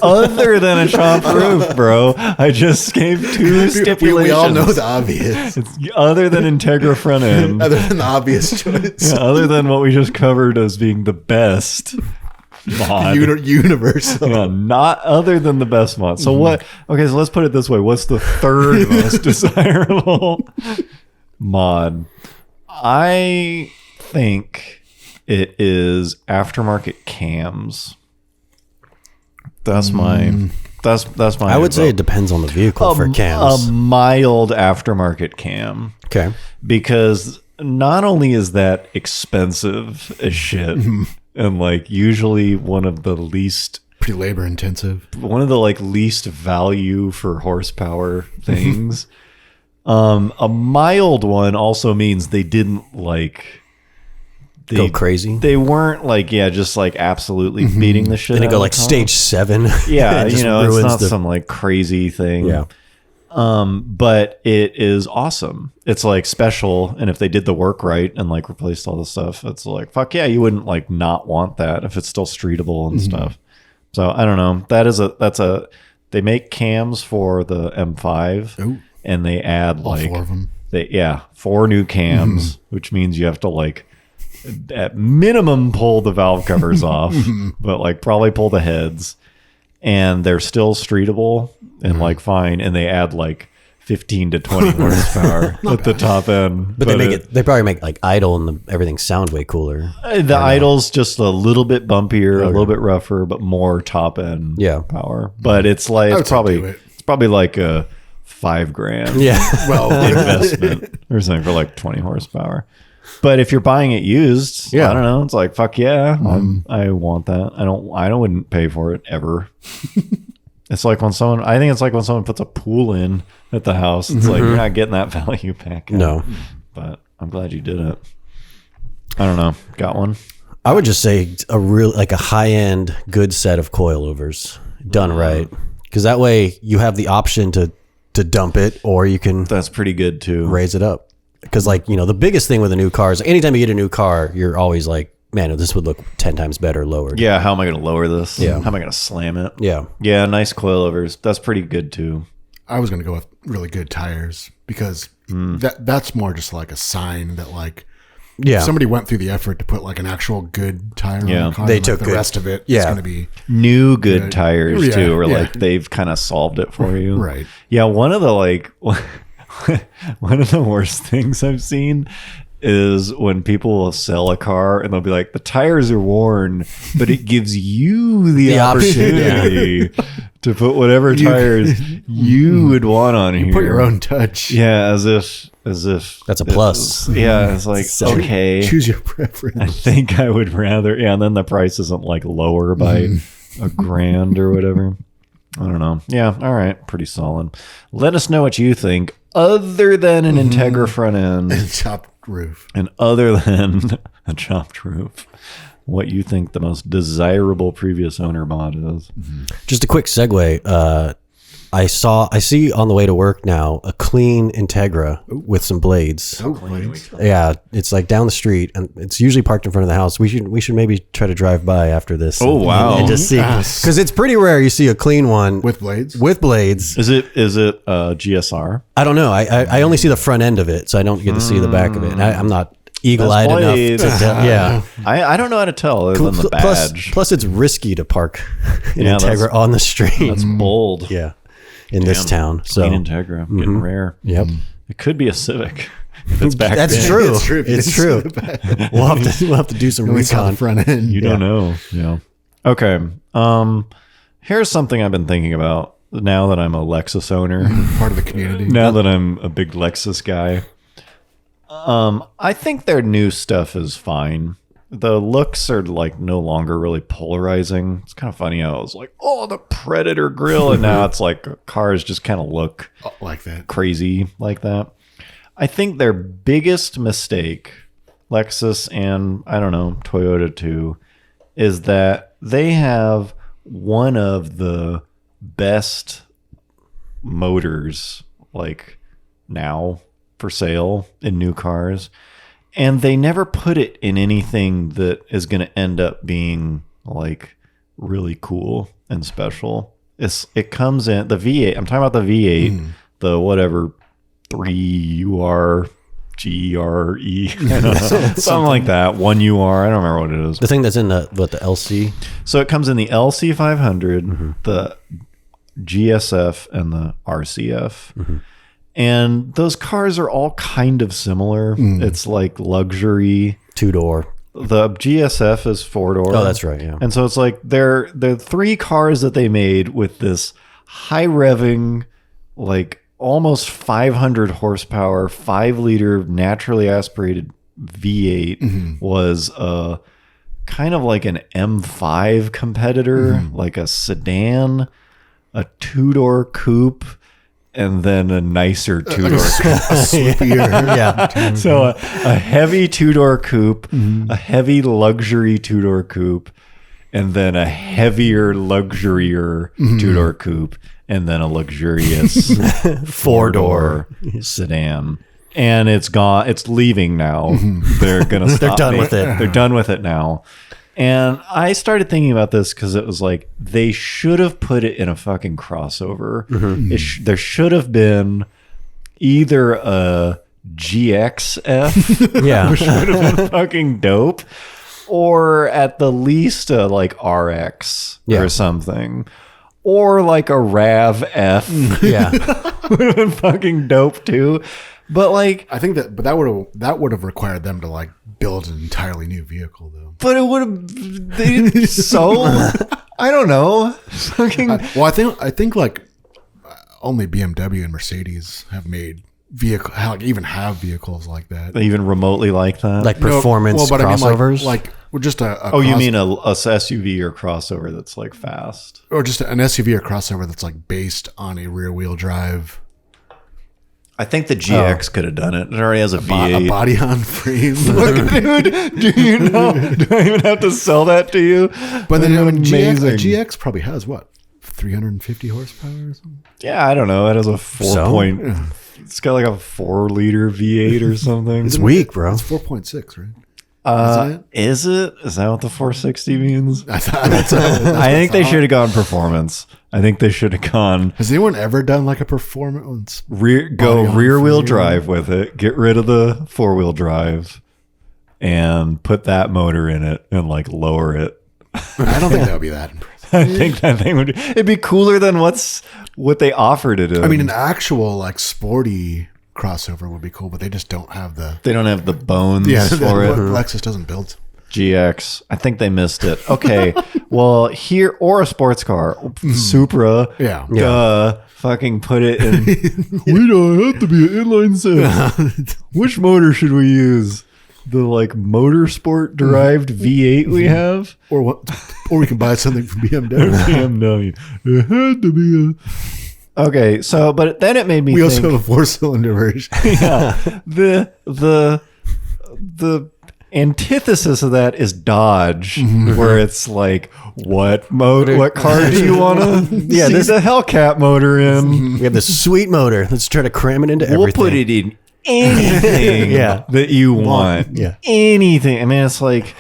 Other than a chopped roof, bro. I just gave two stipulations. We all know the obvious. It's other than Integra front end. Other than the obvious choice. Yeah, other than what we just covered as being the best mod. Universal. Yeah, not other than the best mod. So what? Okay, so let's put it this way. What's the third most desirable mod? I think it is aftermarket cams. That's my. That's my. I would say it depends on the vehicle for cams. A mild aftermarket cam. Okay. Because not only is that expensive as shit, and like usually one of the least. Pretty labor intensive. One of the like least value for horsepower things. A mild one also means they didn't like go crazy. They weren't like just like absolutely beating the shit. Then out it go of like the car. stage 7. Yeah, It just it's not ruins some like crazy thing. Yeah. But it is awesome. It's like special, and if they did the work right and like replaced all the stuff, it's like fuck yeah, you wouldn't like not want that if it's still streetable and stuff. So I don't know. They make cams for the M5. Ooh. And they add All like 4 of them. 4 new cams, which means you have to like at minimum pull the valve covers off, but like probably pull the heads, and they're still streetable and like fine, and they add like 15 to 20 horsepower at the top end. But they probably make like idle and everything sound way cooler. The idle's just a little bit bumpier, a little bit rougher, but more top end power. But it's like it's probably like a $5,000 Well, investment or something for like 20 horsepower. But if you're buying it used, I don't know. It's like fuck yeah, I want that. I wouldn't pay for it ever. It's like when someone. I think it's like when someone puts a pool in at the house. It's like you're not getting that value back. No, but I'm glad you did it. I don't know. Got one? I would just say a high end good set of coilovers done right, because that way you have the option to dump it, or you can. That's pretty good too. Raise it up. Because, like, the biggest thing with a new car is anytime you get a new car, you're always like, man, this would look 10 times better lowered. Yeah, how am I going to lower this? Yeah. How am I going to slam it? Yeah. Yeah, nice coilovers. That's pretty good, too. I was going to go with really good tires because that's more just like a sign that, like, somebody went through the effort to put, like, an actual good tire on the car. They like, took the good. rest of it. It's going to be new good tires, Yeah, too, or yeah. like they've kind of solved it for you. Right. Yeah, one of the, like... One of the worst things I've seen is when people will sell a car and they'll be like, the tires are worn, but it gives you the opportunity to put whatever tires you would want on here. put your own touch. Yeah, as if That's a plus. It's like, okay. Choose your preference. I think I would rather, and then the price isn't like lower by $1,000 or whatever. I don't know. Yeah, all right. Pretty solid. Let us know what you think, other than an Integra front end And chopped roof. and other than a chopped roof, what you think the most desirable previous owner mod is. Just a quick segue. I see on the way to work now a clean Integra with some blades. Yeah, it's like down the street, and it's usually parked in front of the house. We should maybe try to drive by after this. Oh, wow. And just see, because it's pretty rare you see a clean one With blades? With blades. Is it GSR? I don't know. I only see the front end of it, so I don't get to see the back of it. And I'm not eagle-eyed That's enough blades. to tell. Yeah. I don't know how to tell other than the badge. Plus, it's risky to park an Yeah, Integra on the street. That's bold. Yeah. In this town. So Clean Integra. Getting rare. Yep. It could be a Civic. If it's back That's then. true. It's true. It's true. We'll have to do some We saw recon. the front end. You don't know. Yeah. Okay. Here's something I've been thinking about now that I'm a Lexus owner. Part of the community. Now that I'm a big Lexus guy. I think their new stuff is fine. The looks are like no longer really polarizing. It's kind of funny how it was like, oh, the Predator grill, and now it's like cars just kind of look Like that. crazy like that. I think their biggest mistake, Lexus and I don't know, Toyota too, is that they have one of the best motors like now for sale in new cars. And they never put it in anything that is going to end up being like really cool and special. It comes in the V8. I'm talking about the V8, the whatever 3UR GRE, something like that. 1UR. I don't remember what it is. The thing that's in the LC. So it comes in the LC 500, the GSF, and the RCF. And those cars are all kind of similar. It's like luxury. 2-door. The GSF is 4-door. Oh, that's right. Yeah. And so it's like they're 3 cars that they made with this high revving, like almost 500 horsepower, 5-liter naturally aspirated V8 was kind of like an M5 competitor, like a sedan, a 2-door coupe, and then a nicer 2-door Yeah. So a heavy 2-door coupe, a heavy luxury 2-door coupe, and then a heavier, luxurier 2-door coupe, and then a luxurious 4-door sedan. And it's gone. It's leaving now. They're gonna stop. They're done with it. They're done with it now. And I started thinking about this because it was like they should have put it in a fucking crossover. There should have been either a GXF, Yeah. which would have been fucking dope, or at the least a like RX or something, or like a RAV F. Yeah. Would have been fucking dope too. But like, I think that would have required them to like build an entirely new vehicle though. but it would have so I don't know. Fucking Well, I think like only BMW and Mercedes have made even have vehicles like that. even remotely like that. Like performance I mean, crossovers. like just a oh, you cross- mean a SUV or crossover that's like fast? or just an SUV or crossover that's like based on a rear wheel drive, I think the GX could have done it. It already has a a V8. body on frame. Dude, do you know? Do I even have to sell that to you? But then I mean, Amazing. a GX probably has what 350 horsepower or something. Yeah, I don't know. It has a 4 point. Yeah. It's got like a 4-liter V8 or something. it's weak, bro. It's 4.6, right? Isn't it? Is it? Is that what the 460 means? I thought that's I think they should have gone performance. I think they should have gone Has anyone ever done like a performance? rear on wheel frame. drive with it. Get rid of the 4-wheel drive and put that motor in it and like lower it. I don't think that would be that impressive. I think that thing would. It'd be cooler than what they offered it in. I mean, an actual like sporty crossover would be cool, but they just don't have the they don't have the bones what for it. Lexus doesn't build. GX. I think they missed it. Okay. Well, here or a sports car, Supra. Yeah. Duh. Fucking put it in. We don't have to be an inline six. Which motor should we use? The like motorsport derived V8 we have, Or what? Or we can buy something from BMW. BMW. It had to be a. Okay, so but then it made me. We think, also have a 4-cylinder version. yeah, the antithesis of that is Dodge, where it's like, what car do you want to Yeah, see this- the Hellcat motor in? We have this sweet motor. Let's try to cram it into everything. We'll put it in anything Yeah. that you want. Yeah. Anything. I mean, it's like,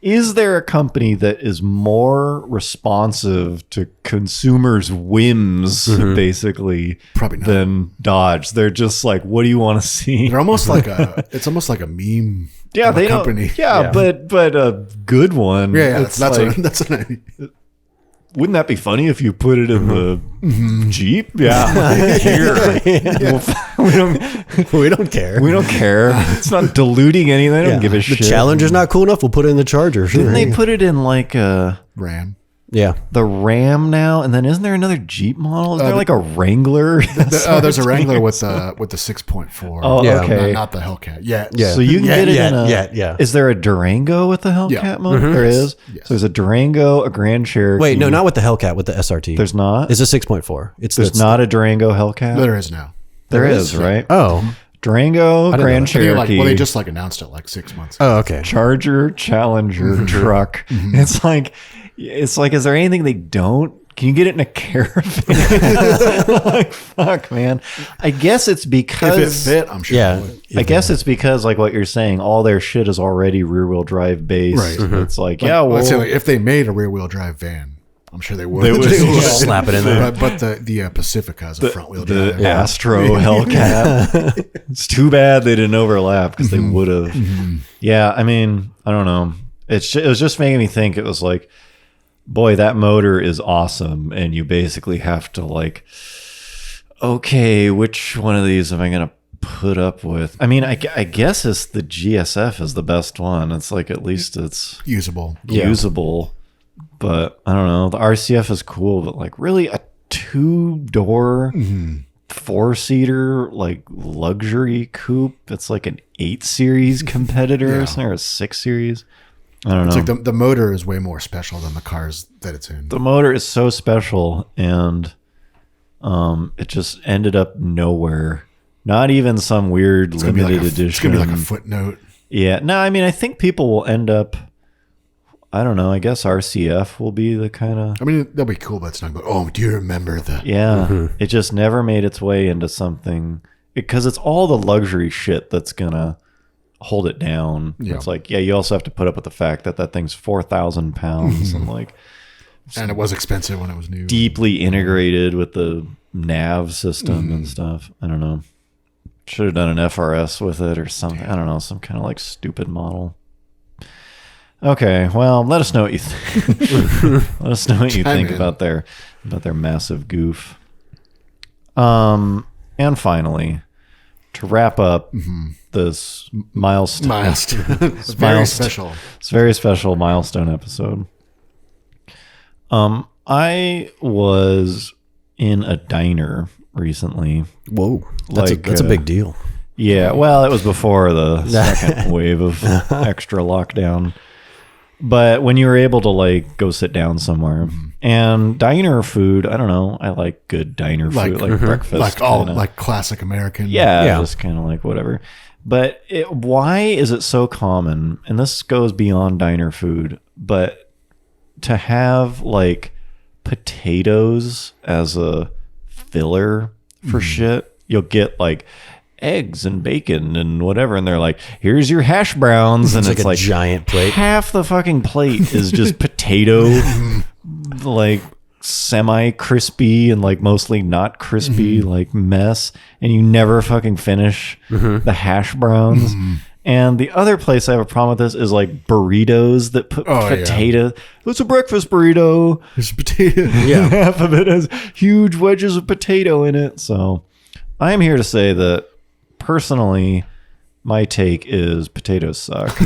is there a company that is more responsive to consumers' whims, basically, Probably not. than Dodge? They're just like, what do you want to see? They're almost like it's almost like a meme. Yeah, of a they company. don't. Yeah, but a good one. Yeah, It's that's like, that's what I mean. wouldn't that be funny if you put it in the Jeep? Yeah, here. We don't care. We don't care. It's not diluting anything. I don't Yeah. give a The shit. Challenger's not cool enough. We'll put it in the Charger. Sure. Didn't they put it in like Ram. Yeah. the Ram now? And then isn't there another Jeep model? Is there like a Wrangler? There's a Wrangler with the 6.4. Oh, Yeah. okay. Not the Hellcat. Yeah. Yeah. So you can get it in a. Yeah. Is there a Durango with the Hellcat Yeah. motor? There is. Yes. So there's a Durango, a Grand Cherokee. Wait, no, not with the Hellcat, with the SRT. There's not. It's a 6.4. There's not a Durango Hellcat. There is now. There is, right? Oh. Durango, Grand They Cherokee. they just like announced it like 6 months. Oh, okay. Charger, Challenger, truck. It's like, is there anything they don't Can you get it in a caravan? Like, fuck, man. I guess it's If it because fit, I'm sure. Yeah. It would. I guess it's because, like what you're saying, all their shit is already rear-wheel drive based. Right. It's like, Like, yeah, well, let's say, like, if they made a rear-wheel drive van, I'm sure they would. They would just slap it in there. But the Pacifica has a front-wheel the drive. Astro Hellcat. It's too bad they didn't overlap because they would have. Yeah, I mean, I don't know. It was just making me think. It was like, boy, that motor is awesome, and you basically have to like, okay, which one of these am I gonna put up with? I mean, I guess it's the GSF is the best one. It's like at least it's Usable. usable. But I don't know. The RCF is cool, but like really a 2-door 4-seater like luxury coupe. It's like an 8 Series competitor or something, or a 6 Series. I don't know. It's like the motor is way more special than the cars that it's in. The motor is so special, and it just ended up nowhere. Not even some weird limited edition. It's gonna be like a footnote. Yeah. No, I mean, I think people will end up. I don't know. I guess RCF will be the kind of. I mean, that'll be cool, but it's not. But do you remember the? Yeah. It just never made its way into something because it's all the luxury shit that's gonna hold it down. Yeah. It's like, yeah, you also have to put up with the fact that that thing's 4,000 pounds and like And it was expensive when it was new. deeply integrated with the nav system and stuff. I don't know. Should have done an FRS with it or something. I don't know, some kind of like stupid model. Okay, well, let us know what you think. Let us know what you think about their massive goof. And finally, to wrap up this milestone. It's very special. It's a very special milestone episode. I was in a diner recently. Whoa. Like, That's a big deal. Yeah, well, it was before the second wave of extra lockdown. But when you were able to like go sit down somewhere and diner food, I don't know. I like good diner food, like breakfast, like all kinda. like classic American. Yeah. Just kind of like whatever. But why is it so common? And this goes beyond diner food, but to have like potatoes as a filler for shit, you'll get like eggs and bacon and whatever, and they're like, here's your hash browns, and it's like a giant plate. half the fucking plate is just potato, like semi crispy and like mostly not crispy, like mess, and you never fucking finish the hash browns. And the other place I have a problem with this is like burritos that put potato. It's a breakfast burrito. There's potato. Yeah. Half of it has huge wedges of potato in it. So I am here to say that personally, my take is potatoes suck.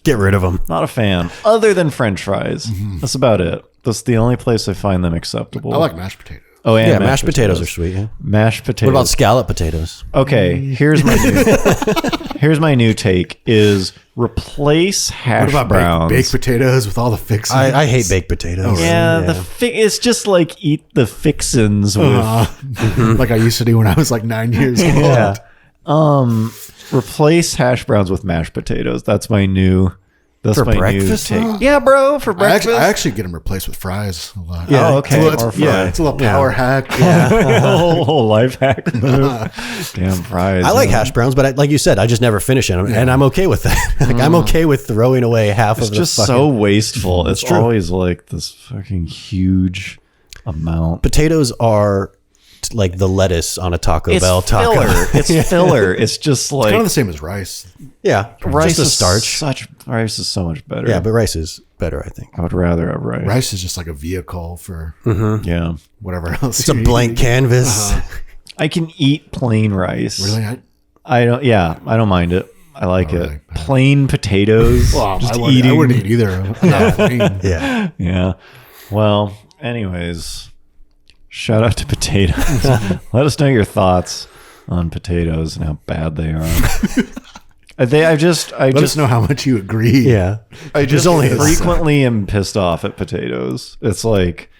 Get rid of them. Not a fan. Other than French fries. That's about it. That's the only place I find them acceptable. I like mashed potatoes. Oh, and Yeah, mashed potatoes are sweet. Yeah. Mashed potatoes. What about scallop potatoes? Okay, here's my new take is replace hash What about browns. baked potatoes with all the fixings? I hate baked potatoes. Yeah, it's just like eat the fixins with like I used to do when I was like 9 years old. Yeah. Replace hash browns with mashed potatoes. That's my new. That's For my breakfast? new take. Yeah, bro, for I breakfast. actually get them replaced with fries a lot. Yeah, oh, okay. It's a Or little, fries. it's a little power hack. whole life hack move. Damn fries. I like man. hash browns, but like you said, I just never finish them, and I'm okay with that. Like I'm okay with throwing away half It's of the just fucking so wasteful. It's true. always like this fucking huge amount. potatoes are like the lettuce on a Taco Bell taco. filler. It's filler. It's just like Kind of the same as rice. Yeah, rice just a is starch. Rice is so much better. Yeah, but rice is better, I think. I would rather have rice. Rice is just like a vehicle for Yeah, whatever else. It's a blank canvas. I can eat plain rice. Really? I don't. Yeah, I don't mind it. I like it. really? Plain potatoes. Well, just I eating. wouldn't eat either of them. No, Yeah. Yeah. Well, anyways, shout out to potatoes. Let us know your thoughts on potatoes and how bad they are. I just Let us know how much you agree. Yeah. I just only- frequently am pissed off at potatoes. It's like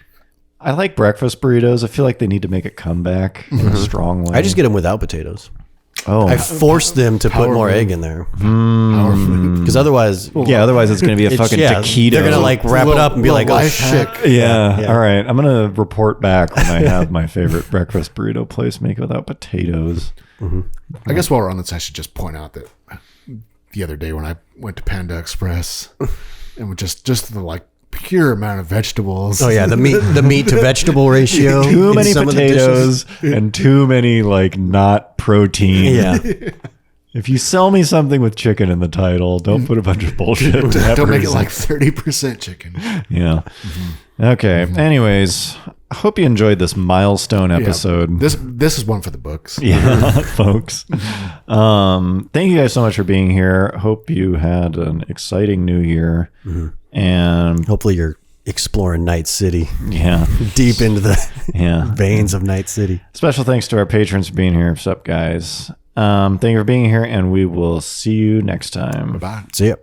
I like breakfast burritos. I feel like they need to make a comeback in a strong way. I just get them without potatoes. Oh, I forced them to put more egg in there because otherwise, yeah. Otherwise, it's going to be a fucking taquito. They're gonna like wrap it up and be like, "Oh life shit!" hack. Yeah. All right. I'm going to report back when I have my favorite breakfast burrito place make it without potatoes. I guess while we're on this, I should just point out that the other day when I went to Panda Express and with just the like pure amount of vegetables. Oh yeah, the meat to vegetable ratio. Too in many some of the dishes. potatoes and too many like not protein. Yeah. If you sell me something with chicken in the title, don't put a bunch of bullshit. Don't make it peppers. like 30% chicken. Yeah. Okay. Anyways, I hope you enjoyed this milestone episode. This is one for the books. Yeah, folks. Thank you guys so much for being here. Hope you had an exciting new year. And Hopefully you're exploring Night City, yeah, deep into the veins of Night City. special thanks to our patrons for being here. What's up, guys? Thank you for being here, and we will see you next time. Bye. See ya.